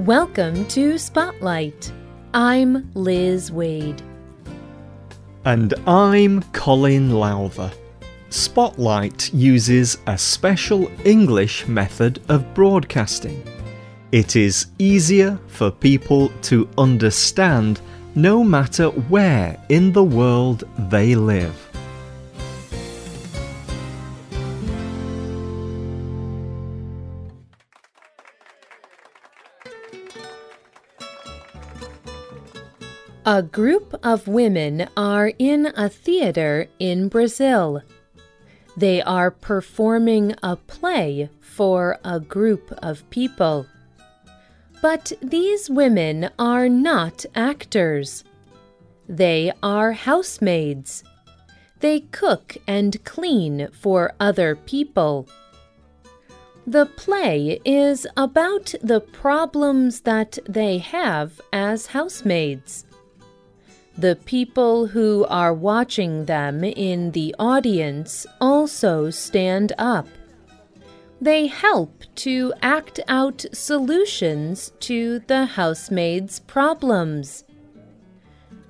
Welcome to Spotlight. I'm Liz Waid. And I'm Colin Lowther. Spotlight uses a special English method of broadcasting. It is easier for people to understand no matter where in the world they live. A group of women are in a theater in Brazil. They are performing a play for a group of people. But these women are not actors. They are housemaids. They cook and clean for other people. The play is about the problems that they have as housemaids. The people who are watching them in the audience also stand up. They help to act out solutions to the housemaids' problems.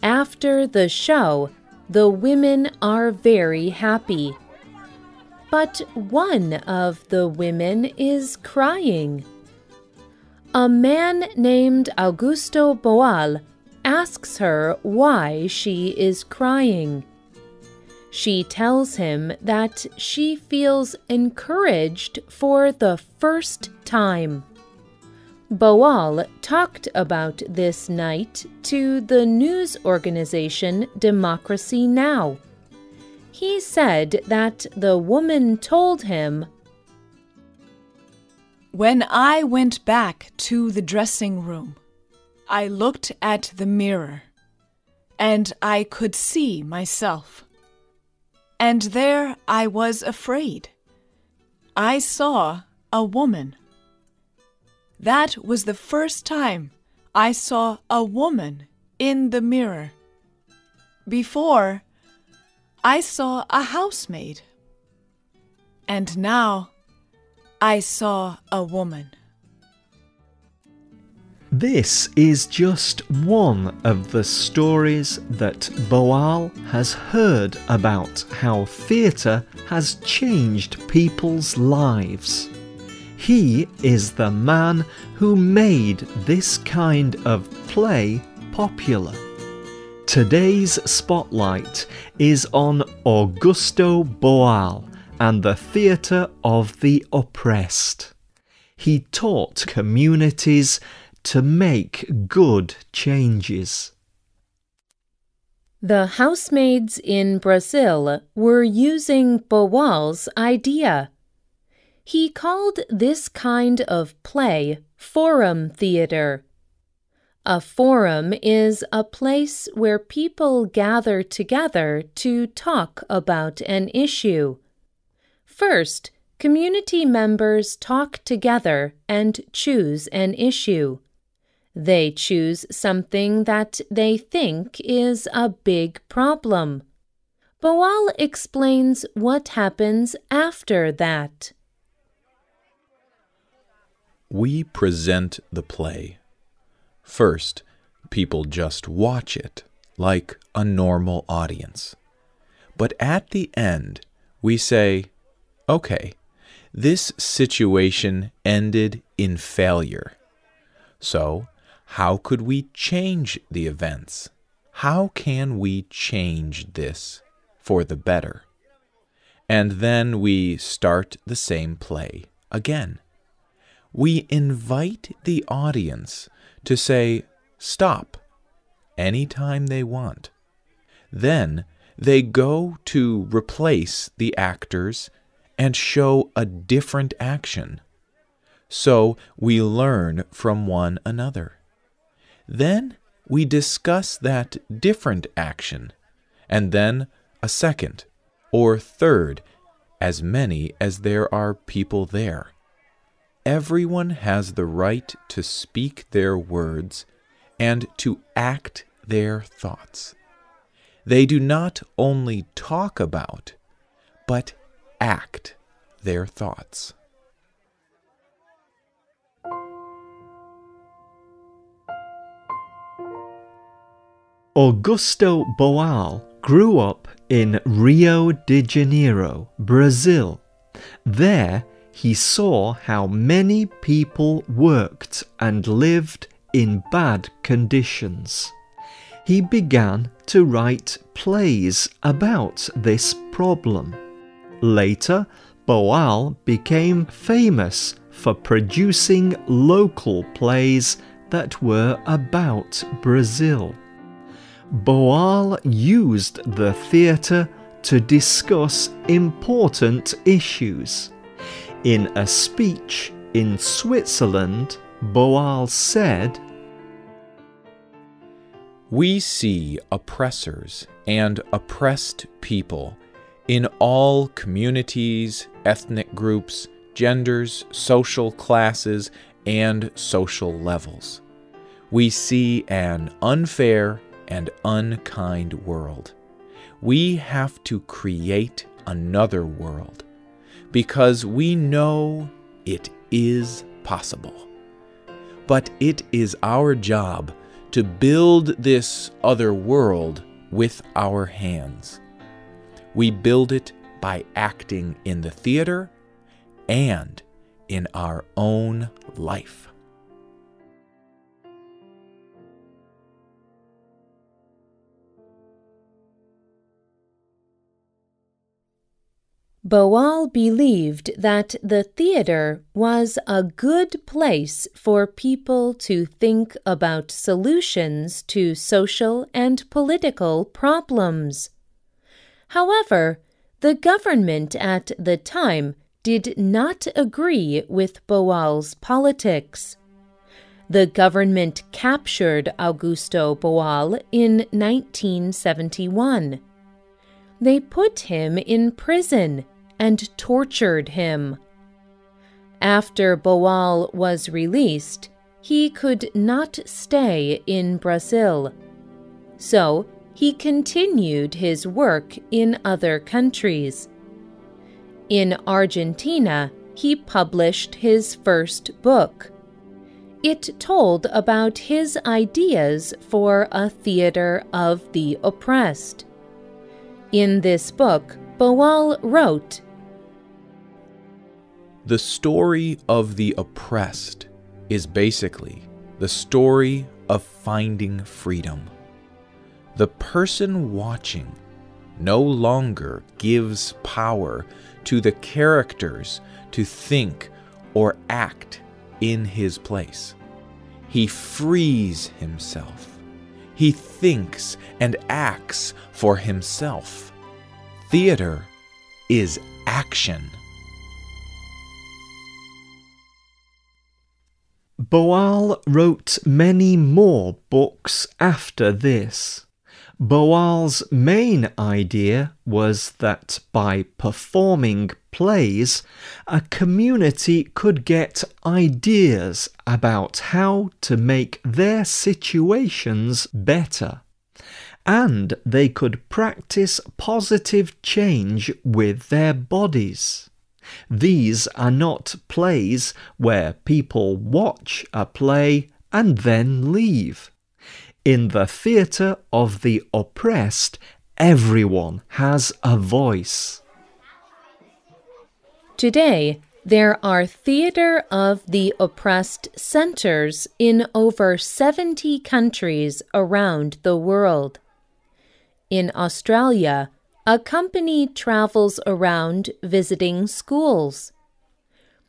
After the show, the women are very happy. But one of the women is crying. A man named Augustus Boal asks her why she is crying. She tells him that she feels encouraged for the first time. Boal talked about this night to the news organization Democracy Now! He said that the woman told him, "When I went back to the dressing room, I looked at the mirror, and I could see myself. And there I was afraid. I saw a woman. That was the first time I saw a woman in the mirror. Before, I saw a housemaid. And now I saw a woman." This is just one of the stories that Boal has heard about how theatre has changed people's lives. He is the man who made this kind of play popular. Today's spotlight is on Augustus Boal and the theatre of the oppressed. He taught communities to make good changes. The housemaids in Brazil were using Boal's idea. He called this kind of play forum theater. A forum is a place where people gather together to talk about an issue. First, community members talk together and choose an issue. They choose something that they think is a big problem. Boal explains what happens after that. We present the play. First, people just watch it, like a normal audience. But at the end, we say, okay, this situation ended in failure. So, how could we change the events? How can we change this for the better? And then we start the same play again. We invite the audience to say, stop, anytime they want. Then they go to replace the actors and show a different action. So we learn from one another. Then we discuss that different action, and then a second or third, as many as there are people there. Everyone has the right to speak their words and to act their thoughts. They do not only talk about, but act their thoughts. Augusto Boal grew up in Rio de Janeiro, Brazil. There he saw how many people worked and lived in bad conditions. He began to write plays about this problem. Later, Boal became famous for producing local plays that were about Brazil. Boal used the theatre to discuss important issues. In a speech in Switzerland, Boal said, "We see oppressors and oppressed people in all communities, ethnic groups, genders, social classes, and social levels. We see an unfair and unkind world. We have to create another world because we know it is possible. But it is our job to build this other world with our hands. We build it by acting in the theater and in our own life." Boal believed that the theater was a good place for people to think about solutions to social and political problems. However, the government at the time did not agree with Boal's politics. The government captured Augusto Boal in 1971. They put him in prison and tortured him. After Boal was released, he could not stay in Brazil. So he continued his work in other countries. In Argentina, he published his first book. It told about his ideas for a theater of the oppressed. In this book, Boal wrote, "The story of the oppressed is basically the story of finding freedom. The person watching no longer gives power to the characters to think or act in his place. He frees himself. He thinks and acts for himself. Theater is action." Boal wrote many more books after this. Boal's main idea was that by performing plays, a community could get ideas about how to make their situations better, and they could practice positive change with their bodies. These are not plays where people watch a play and then leave. In the theatre of the oppressed, everyone has a voice. Today, there are Theater of the Oppressed centers in over 70 countries around the world. In Australia, a company travels around visiting schools.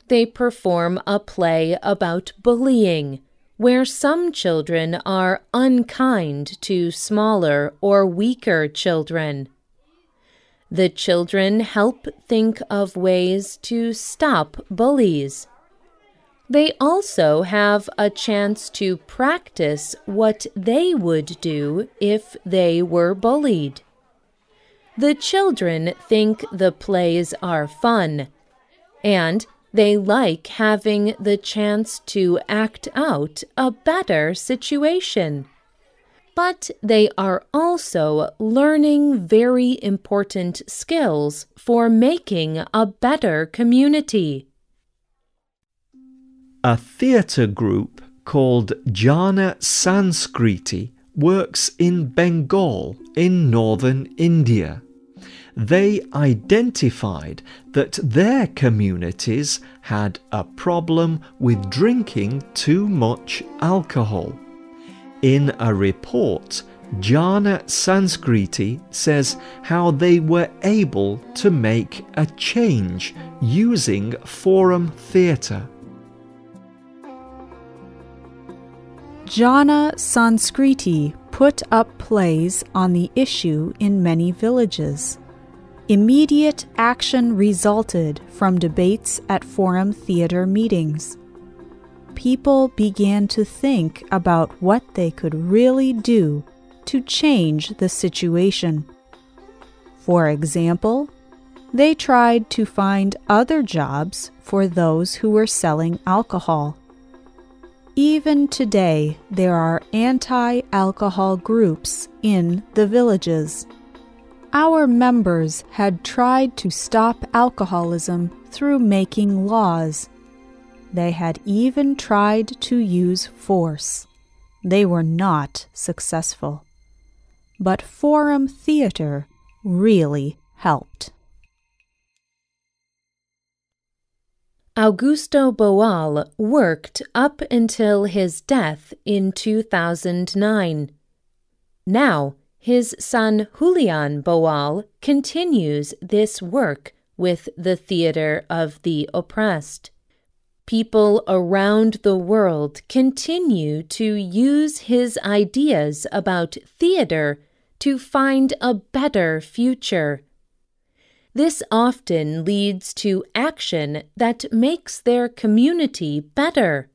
They perform a play about bullying, where some children are unkind to smaller or weaker children. The children help think of ways to stop bullies. They also have a chance to practice what they would do if they were bullied. The children think the plays are fun, and they like having the chance to act out a better situation. But they are also learning very important skills for making a better community. A theatre group called Jana Sanskriti works in Bengal in northern India. They identified that their communities had a problem with drinking too much alcohol. In a report, Jana Sanskriti says how they were able to make a change using forum theatre. Jana Sanskriti put up plays on the issue in many villages. Immediate action resulted from debates at forum theatre meetings. People began to think about what they could really do to change the situation. For example, they tried to find other jobs for those who were selling alcohol. Even today, there are anti-alcohol groups in the villages. Our members had tried to stop alcoholism through making laws. They had even tried to use force. They were not successful. But forum theatre really helped. Augusto Boal worked up until his death in 2009. Now, his son Julian Boal continues this work with the Theatre of the Oppressed. People around the world continue to use his ideas about theatre to find a better future. This often leads to action that makes their community better.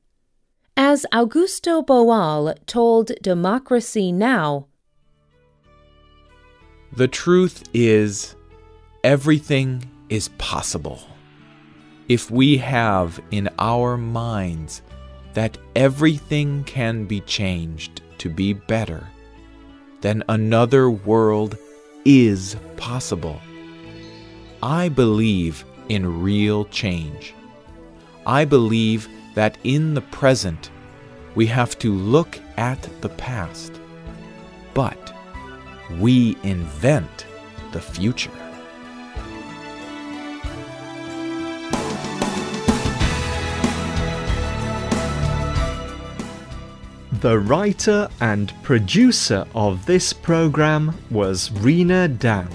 As Augusto Boal told Democracy Now!, "The truth is, everything is possible. If we have in our minds that everything can be changed to be better, then another world is possible. I believe in real change. I believe that in the present we have to look at the past, but we invent the future." The writer and producer of this program was Rena Dan.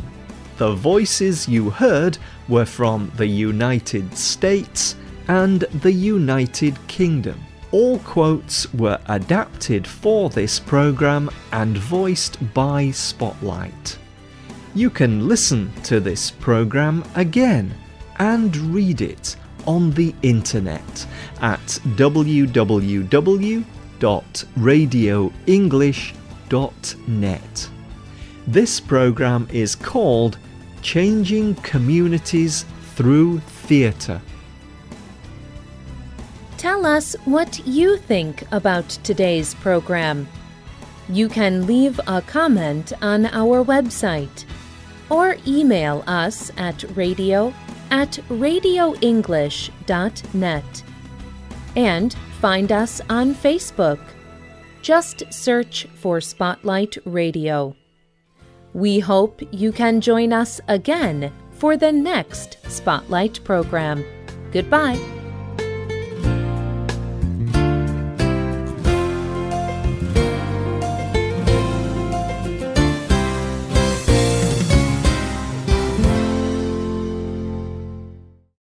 The voices you heard were from the United States and the United Kingdom. All quotes were adapted for this program and voiced by Spotlight. You can listen to this program again and read it on the internet at www.radioenglish.net. This program is called Changing Communities Through Theatre. Tell us what you think about today's program. You can leave a comment on our website or email us at radio@radioenglish.net. And find us on Facebook. Just search for Spotlight Radio. We hope you can join us again for the next Spotlight program. Goodbye.